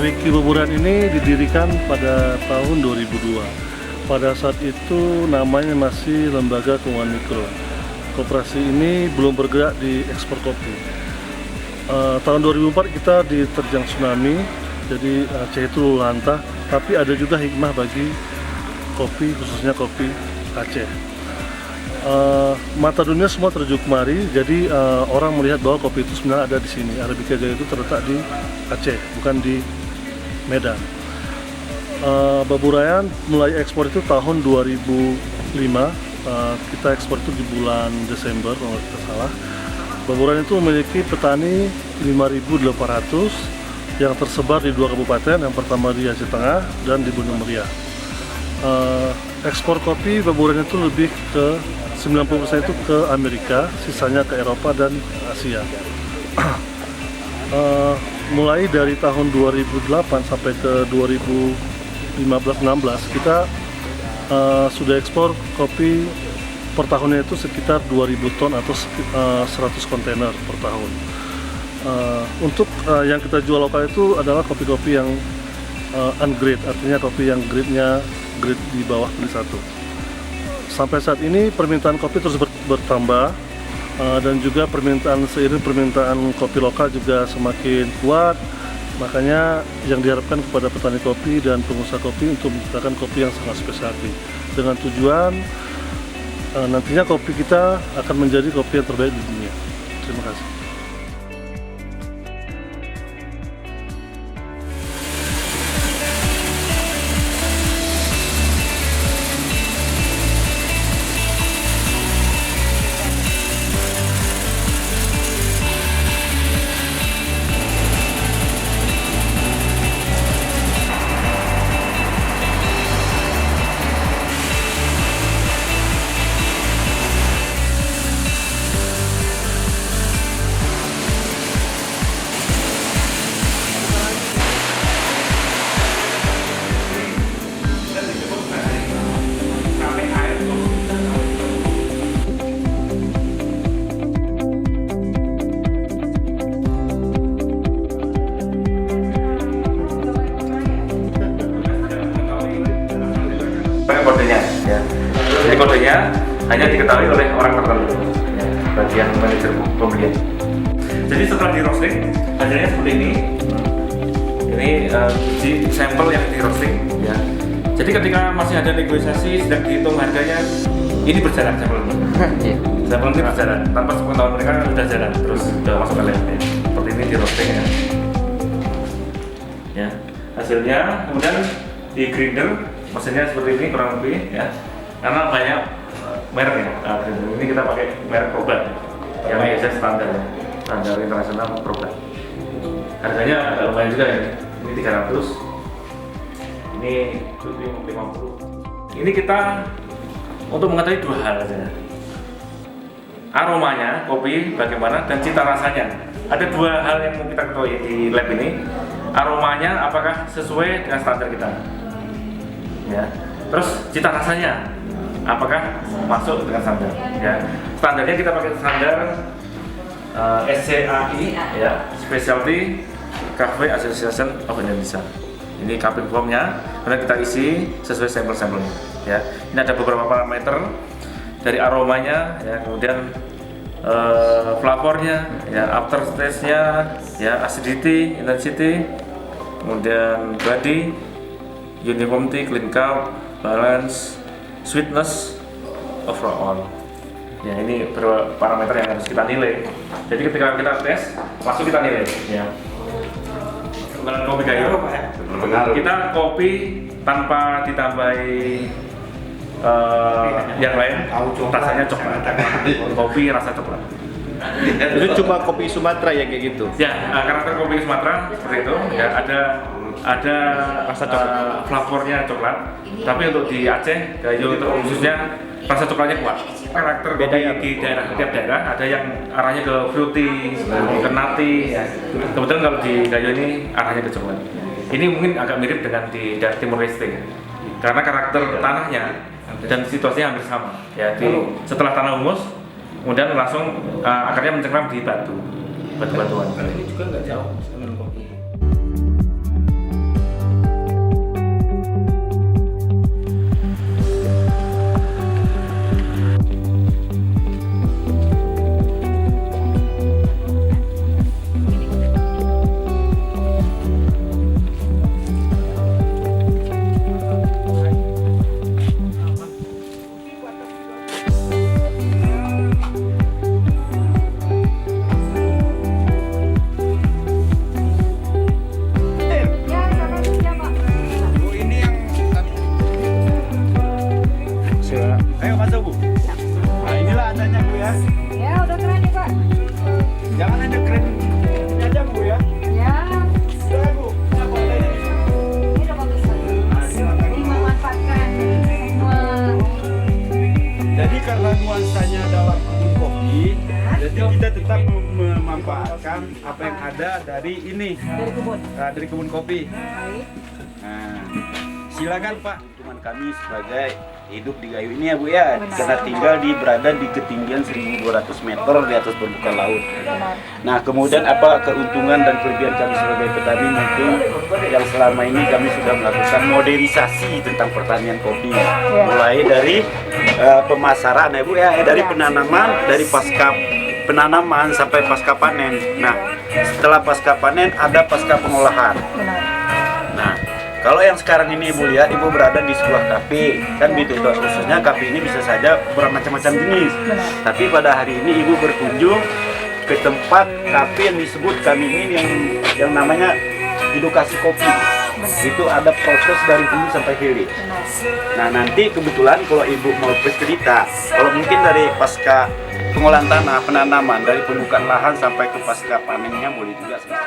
Wiki Beburan ini didirikan pada tahun 2002. Pada saat itu namanya masih Lembaga Keuangan Mikro. Koperasi ini belum bergerak di ekspor kopi. Tahun 2004 kita diterjang tsunami, jadi Aceh itu luluh-lantah. Tapi ada juga hikmah bagi kopi, khususnya kopi Aceh. Mata dunia semua tertuju kemari, jadi orang melihat bahwa kopi itu sebenarnya ada di sini. Arabica Jaya itu terletak di Aceh, bukan di Medan. Baburayan mulai ekspor itu tahun 2005. Kita ekspor itu di bulan Desember kalau tidak salah. Baburayan itu memiliki petani 5.800 yang tersebar di 2 kabupaten, yang pertama di Aceh Tengah dan di Bumi Muria. Ekspor kopi Baburayan itu lebih ke 90% itu ke Amerika, sisanya ke Eropa dan Asia. Mulai dari tahun 2008 sampai ke 2015-16 kita sudah ekspor kopi per tahunnya itu sekitar 2.000 ton atau 100 kontainer per tahun. Untuk yang kita jual lokal itu adalah kopi-kopi yang ungrade, artinya kopi yang grade-nya grade di bawah grade 1. Sampai saat ini permintaan kopi terus bertambah, dan juga seiring permintaan kopi lokal juga semakin kuat. Makanya yang diharapkan kepada petani kopi dan pengusaha kopi untuk menciptakan kopi yang sangat spesialty, dengan tujuan nantinya kopi kita akan menjadi kopi yang terbaik di dunia. Terima kasih. Kodenya, ya. Jadi kodenya hanya diketahui oleh orang tertentu, ya, bagian manajer pembelian. Jadi setelah di roasting, hasilnya seperti ini. Ini biji sampel yang di roasting, ya. Jadi ketika masih ada negosiasi, sedang dihitung harganya, ini berjalan sampel ini. Sampel ini berjalan, tanpa sepengetahuan mereka sudah jalan, terus sudah masuk ke lab. Ya. Seperti ini di roasting, ya. Ya, hasilnya kemudian di grinder. Mesinnya seperti ini kurang lebih, ya, karena banyak merek ya. Ini kita pakai merek Probat yang biasa standar, ya, standar internasional Probat. Harganya agak lumayan juga ya. Ini 300, ini 50. Ini kita untuk mengetahui 2 hal saja. Aromanya kopi bagaimana dan cita rasanya. Ada 2 hal yang mau kita ketahui di lab ini. Aromanya apakah sesuai dengan standar kita? Ya, terus cita rasanya apakah masuk dengan standar? Ya, standarnya kita pakai standar SCAI, ya, Specialty Coffee Association of Indonesia. Ini cupping formnya, kemudian kita isi sesuai sampel-sampelnya. Ya, ini ada beberapa parameter dari aromanya, ya, kemudian flavornya, ya, aftertaste-nya, ya, acidity, intensity, kemudian body, uniformity, clean cup, balance, sweetness, overall. Ya, ini beberapa parameter yang harus kita nilai. Jadi ketika kita tes, langsung kita nilai. Ya. Kopi gayo, kita kopi tanpa ditambahi yang lain, rasanya coklat. Kopi rasa coklat. Itu cuma kopi Sumatera ya kayak gitu? Ya, karakter kopi Sumatera seperti itu. Ya, ada rasa coklat, flavornya coklat. Tapi untuk di Aceh, Gayo itu khususnya rasa coklatnya kuat. Karakter kopi di tiap daerah ada yang arahnya ke fruity, ke nutty. Ya. Kebetulan kalau di Gayo ini arahnya ke coklat. Ini mungkin agak mirip dengan di daerah Timur Leste, karena karakter tanahnya dan situasinya hampir sama. Ya, setelah tanah humus, kemudian langsung akarnya mencengkram di batu-batuan. Ini juga nggak jauh dengan kopi. ya. Ya, udah keren nih, Pak. Jangan hanya keren aja Bu ya. Ya, Sudah Bu. Kenapa ada ini? ini udah bagus banget. Ini memanfaatkan semua. Jadi karena nuansanya dalam kebun kopi, jadi kita tetap memanfaatkan apa yang ada dari ini, Dari kebun. dari kebun kopi. Baik. Nah, silakan Pak. Keuntungan kami sebagai hidup di Gayo ini ya Bu ya, Benar. karena tinggal berada di ketinggian 1.200 meter di atas permukaan laut. Benar. Nah, kemudian apa keuntungan dan kelebihan kami sebagai petani mungkin yang selama ini kami sudah melakukan modernisasi tentang pertanian kopi. Mulai dari pemasaran ya Bu ya, dari penanaman, dari pasca penanaman sampai pasca panen. Nah, setelah pasca panen ada pasca pengolahan. Benar. Nah, kalau yang sekarang ini Ibu lihat, Ibu berada di sebuah kafe, kan gitu. Khususnya kafe ini bisa saja bermacam-macam jenis. Benar. Tapi pada hari ini Ibu berkunjung ke tempat kafe yang disebut kami ini yang namanya edukasi kopi. Itu ada proses dari hulu sampai hilir. Benar. Nah, nanti kebetulan kalau Ibu mau bercerita, kalau mungkin dari pasca pengolahan tanah, penanaman, dari pembukaan lahan sampai ke pasca panennya boleh juga cerita.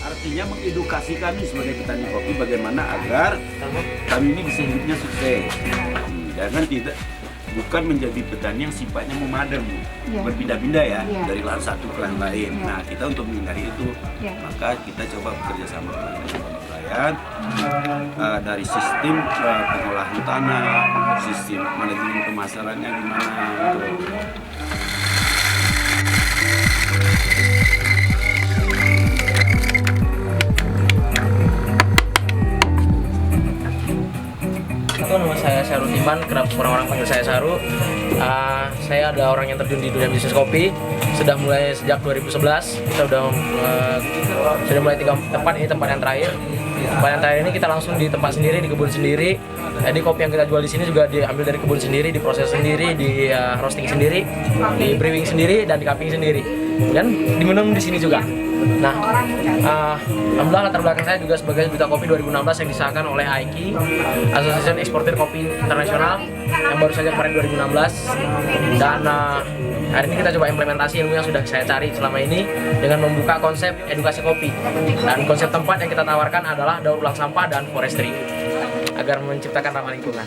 Artinya mengedukasi kami sebagai petani kopi bagaimana agar kami ini bisa hidupnya sukses. Jangan tidak bukan menjadi petani yang sifatnya memadam, Iya. berpindah-pindah ya, Iya. dari lahan satu ke lahan lain. Iya. Nah, kita untuk menghindari itu, Iya. maka kita coba bekerja sama dengan nelayan dari sistem pengolahan tanah, sistem manajemen pemasarannya gimana gitu. Nama saya Saru Iman, kerap orang-orang panggil saya Saru. Saya ada orang yang terjun di dunia bisnis kopi. Sudah mulai sejak 2011. Kita sudah mulai 3 tempat, ini tempat yang terakhir. Tempat yang terakhir ini kita langsung di tempat sendiri, di kebun sendiri. Jadi kopi yang kita jual di sini juga diambil dari kebun sendiri, diproses sendiri, di roasting sendiri, di brewing sendiri, dan di cupping sendiri. Dan diminum di sini juga. Nah, alhamdulillah latar belakang saya juga sebagai Duta Kopi 2016 yang disahkan oleh AIKI, Association Eksportir Kopi Internasional, yang baru saja kemarin 2016. Dan hari ini kita coba implementasi ilmu yang sudah saya cari selama ini dengan membuka konsep edukasi kopi. Dan konsep tempat yang kita tawarkan adalah daur ulang sampah dan forestry agar menciptakan ramah lingkungan.